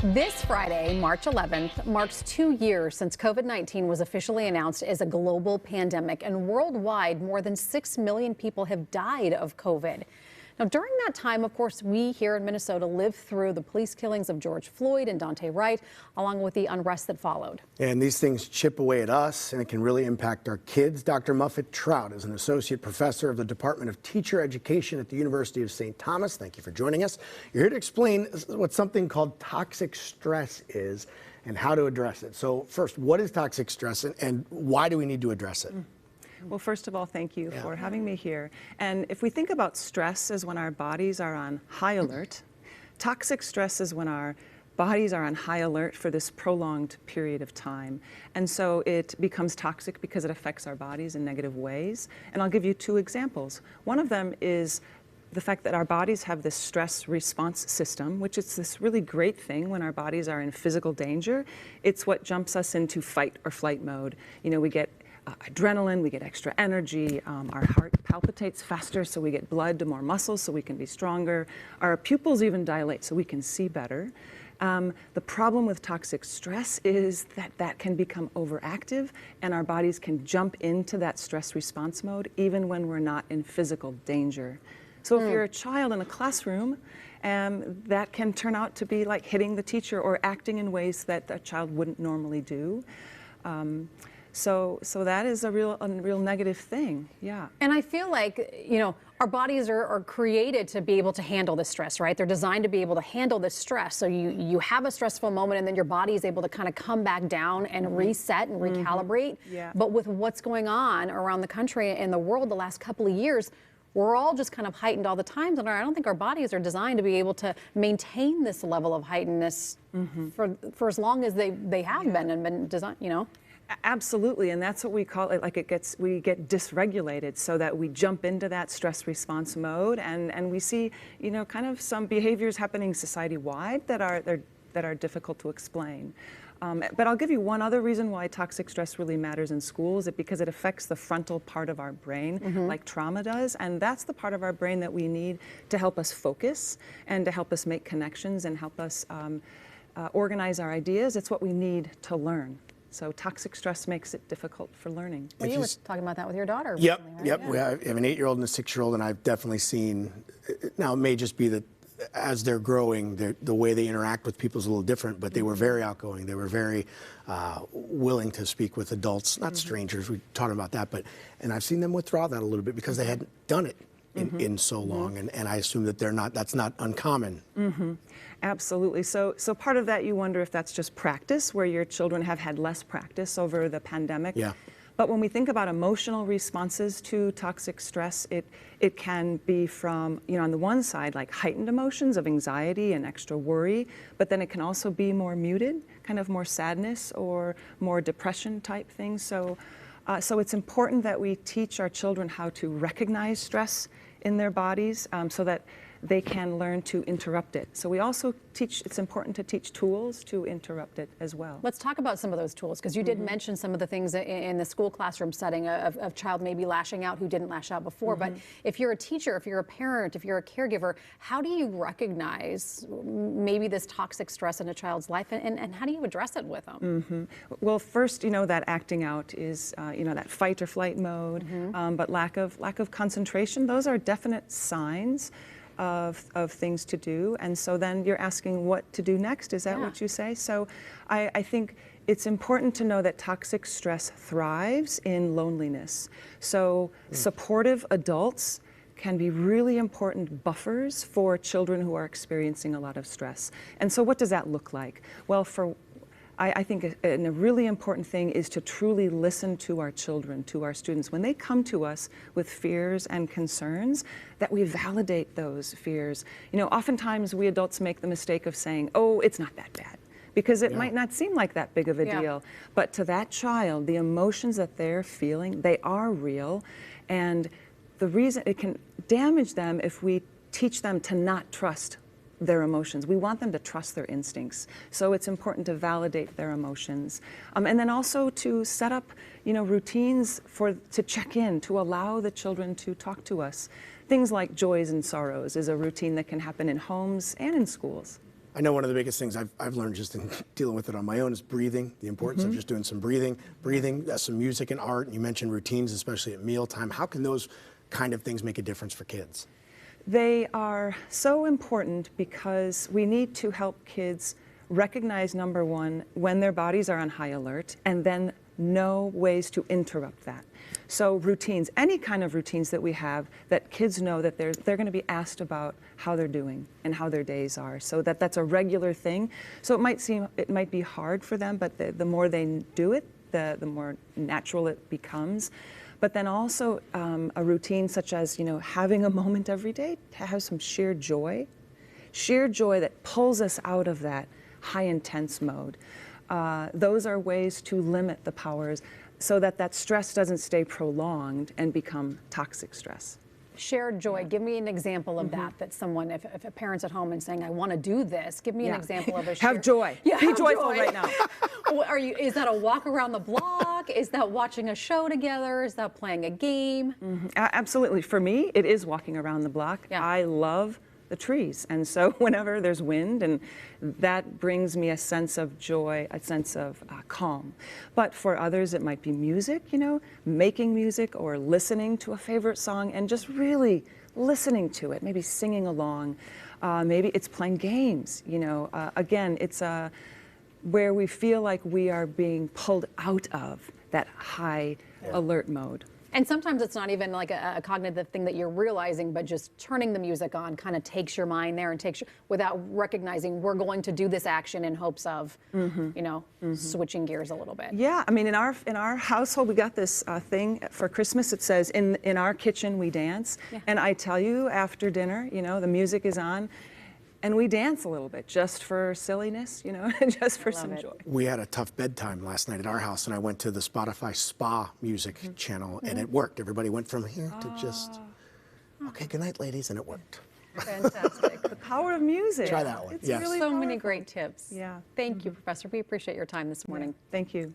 This Friday, March 11th, marks 2 years since COVID-19 was officially announced as a global pandemic, and worldwide, more than 6 million people have died of COVID. Now, during that time, of course, we here in Minnesota lived through the police killings of George Floyd and Daunte Wright, along with the unrest that followed. And these things chip away at us, and it can really impact our kids. Dr. Muffet Trout is an associate professor of the Department of Teacher Education at the University of St. Thomas. Thank you for joining us. You're here to explain what something called toxic stress is and how to address it. So first, what is toxic stress and why do we need to address it? Well, first of all, thank you for having me here. And if we think about stress as when our bodies are on high alert, toxic stress is when our bodies are on high alert for this prolonged period of time. And so it becomes toxic because it affects our bodies in negative ways. And I'll give you two examples. One of them is the fact that our bodies have this stress response system, which is this really great thing when our bodies are in physical danger. It's what jumps us into fight or flight mode. You know, we get adrenaline, we get extra energy, our heart palpitates faster so we get blood to more muscles so we can be stronger. Our pupils even dilate so we can see better. The problem with toxic stress is that that can become overactive and our bodies can jump into that stress response mode even when we're not in physical danger. So if you're a child in a classroom, that can turn out to be like hitting the teacher or acting in ways that a child wouldn't normally do. So that is a real negative thing, yeah. And I feel like, you know, our bodies are created to be able to handle this stress, right? They're designed to be able to handle this stress. So you have a stressful moment and then your body is able to kind of come back down and reset and recalibrate. Yeah. But with what's going on around the country and the world the last couple of years, we're all just kind of heightened all the time. And I don't think our bodies are designed to be able to maintain this level of heightenedness for as long as they have been and been designed, you know? Absolutely, and that's what we call it, like we get dysregulated so that we jump into that stress response mode and we see, you know, kind of some behaviors happening society-wide that are difficult to explain. But I'll give you one other reason why toxic stress really matters in schools, because it affects the frontal part of our brain, like trauma does, and that's the part of our brain that we need to help us focus and to help us make connections and help us organize our ideas. It's what we need to learn. So toxic stress makes it difficult for learning. Well, you were talking about that with your daughter. Yep, recently, right? yep. Yeah. We have an 8-year-old and a 6-year-old, and I've definitely seen, now it may just be that as they're growing, the way they interact with people is a little different, but they were very outgoing. They were very willing to speak with adults, not strangers, we talked about that, and I've seen them withdraw that a little bit because they hadn't done it in so long, and I assume that that's not uncommon. Absolutely. So part of that, you wonder if that's just practice, where your children have had less practice over the pandemic. Yeah. But when we think about emotional responses to toxic stress, it can be from, you know, on the one side, like heightened emotions of anxiety and extra worry, but then it can also be more muted, kind of more sadness or more depression type things. So it's important that we teach our children how to recognize stress in their bodies so that they can learn to interrupt it. So we also teach, it's important to teach tools to interrupt it as well. Let's talk about some of those tools, because you did mention some of the things in the school classroom setting of child maybe lashing out who didn't lash out before. But if you're a teacher, if you're a parent, if you're a caregiver, how do you recognize maybe this toxic stress in a child's life and how do you address it with them? Well, first, you know, that acting out is, you know, that fight or flight mode, but lack of concentration, those are definite signs of things to do, and so then you're asking what to do next, is that what you say? So I think it's important to know that toxic stress thrives in loneliness. So supportive adults can be really important buffers for children who are experiencing a lot of stress. And so what does that look like? Well, I think a really important thing is to truly listen to our children, to our students. When they come to us with fears and concerns, that we validate those fears. You know, oftentimes we adults make the mistake of saying, oh, it's not that bad, because it might not seem like that big of a deal. But to that child, the emotions that they're feeling, they are real. And the reason it can damage them if we teach them to not trust their emotions. We want them to trust their instincts. So it's important to validate their emotions. And then also to set up, you know, routines to check in, to allow the children to talk to us. Things like joys and sorrows is a routine that can happen in homes and in schools. I know one of the biggest things I've learned just in dealing with it on my own is breathing, the importance of just doing some breathing, some music and art. You mentioned routines, especially at mealtime. How can those kind of things make a difference for kids? They are so important because we need to help kids recognize, number one, when their bodies are on high alert, and then know ways to interrupt that. So routines, any kind of routines that we have, that kids know that they're going to be asked about how they're doing and how their days are, so that's a regular thing. So it might be hard for them, but the more they do it, the more natural it becomes. But then also a routine such as, having a moment every day to have some sheer joy that pulls us out of that high intense mode. Those are ways to limit the powers so that stress doesn't stay prolonged and become toxic stress. Shared joy. Give me an example of that someone, if a parent's at home and saying, I want to do this, give me an example of a shared... Have joy. Yeah, Be have joyful joy. right now. Is that a walk around the block? Is that watching a show together? Is that playing a game? Absolutely. For me, it is walking around the block. Yeah. I love the trees. And so whenever there's wind, and that brings me a sense of joy, a sense of calm. But for others, it might be music, making music or listening to a favorite song and just really listening to it, maybe singing along. Maybe it's playing games, Again, it's where we feel like we are being pulled out of that high alert mode. And sometimes it's not even like a cognitive thing that you're realizing, but just turning the music on kind of takes your mind there and without recognizing we're going to do this action in hopes of, switching gears a little bit. Yeah, I mean, in our household, we got this thing for Christmas. It says, in our kitchen, we dance. Yeah. And I tell you, after dinner, the music is on. And we dance a little bit just for silliness, just for some joy. We had a tough bedtime last night at our house, and I went to the Spotify spa music channel, and it worked. Everybody went from here to just, okay, good night, ladies, and it worked. Fantastic. The power of music. Try that one. It's yes. really so powerful. many great tips. Yeah. Thank you, Professor. We appreciate your time this morning. Yeah. Thank you.